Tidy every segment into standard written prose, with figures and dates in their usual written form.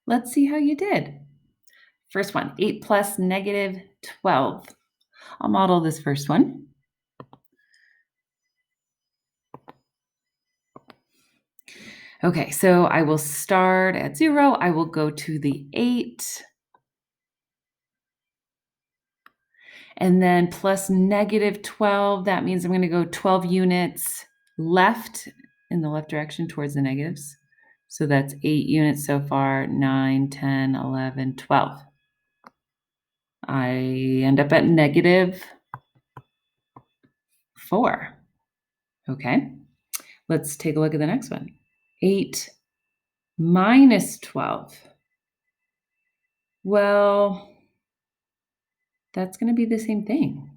Let's see how you did. First one, 8 plus negative 12. I'll model this first one. Okay, so I will start at 0. I will go to the 8. And then plus negative 12, that means I'm going to go 12 units left in the left direction towards the negatives. So that's 8 units so far, 9, 10, 11, 12. I end up at negative 4. Okay, let's take a look at the next one. 8 minus 12. Well, that's going to be the same thing.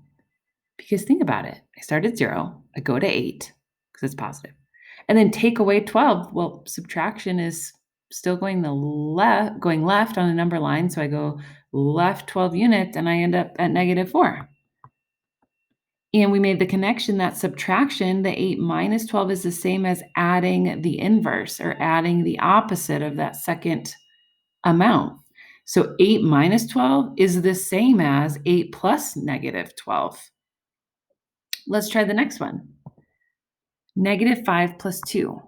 Because think about it. I start at 0. I go to 8 because it's positive. And then take away 12. Well, subtraction is still going left on the number line. So I go left 12 units and I end up at negative 4. And we made the connection that subtraction, the 8 minus 12, is the same as adding the inverse or adding the opposite of that second amount. So 8 minus 12 is the same as 8 plus negative 12. Let's try the next one. Negative 5 plus 2.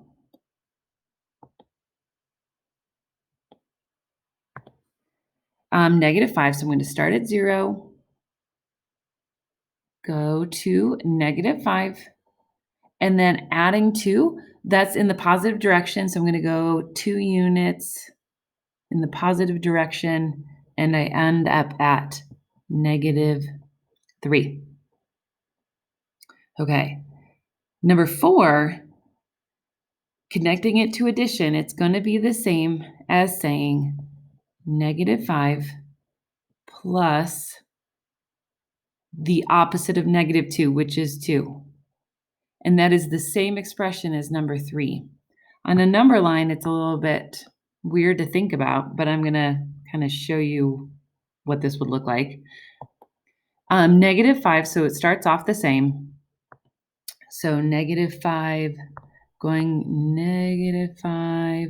Negative 5, so I'm going to start at 0, go to negative 5, and then adding 2, that's in the positive direction, so I'm going to go 2 units in the positive direction, and I end up at negative 3. Okay, number 4, connecting it to addition, it's going to be the same as saying negative 5 plus the opposite of negative 2, which is 2. And that is the same expression as number 3. On a number line, it's a little bit weird to think about, but I'm going to kind of show you what this would look like. Negative 5, so it starts off the same. So negative 5 going negative 5.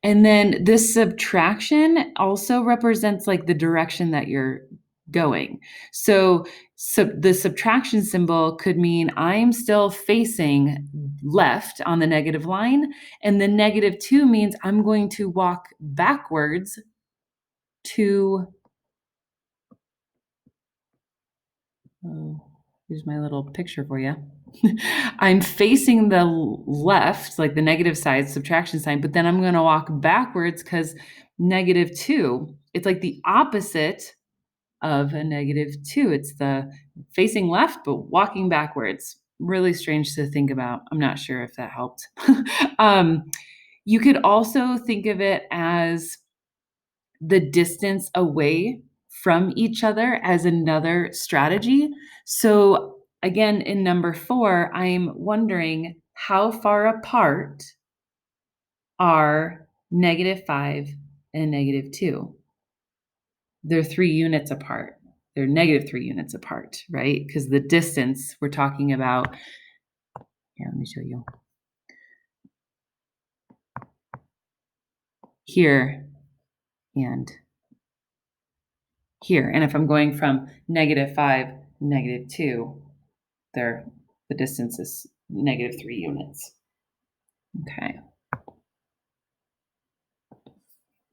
And then this subtraction also represents like the direction that you're going. So the subtraction symbol could mean I'm still facing left on the negative line, and the negative 2 means I'm going to walk backwards to, here's my little picture for you. I'm facing the left, like the negative side, subtraction sign, but then I'm going to walk backwards because negative 2, it's like the opposite of a negative 2. It's the facing left, but walking backwards. Really strange to think about. I'm not sure if that helped. You could also think of it as the distance away from each other as another strategy. So again, in number 4, I'm wondering how far apart are negative 5 and negative 2? They're 3 units apart. They're negative 3 units apart, right? Because the distance we're talking about, here, let me show you. Here and here. And if I'm going from negative 5, negative 2, the distance is negative 3 units. Okay.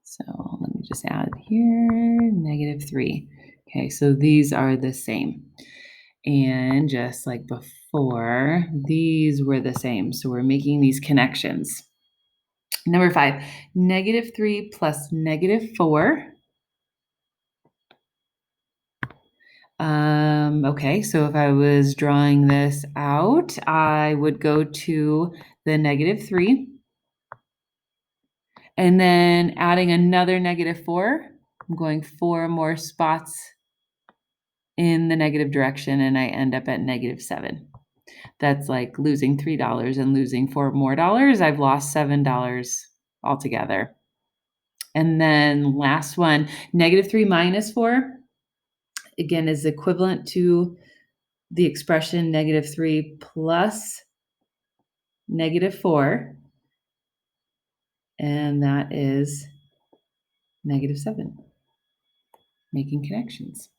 So let me just add here, negative 3. Okay, so these are the same. And just like before, these were the same. So we're making these connections. Number 5, negative 3 plus negative 4. Okay, so if I was drawing this out, I would go to the negative 3. And then adding another negative 4. I'm going 4 more spots in the negative direction, and I end up at negative 7. That's like losing $3 and losing $4 more. I've lost $7 altogether. And then last one, negative 3 minus 4, again, is equivalent to the expression negative 3 plus negative 4. And that is negative 7. Making connections.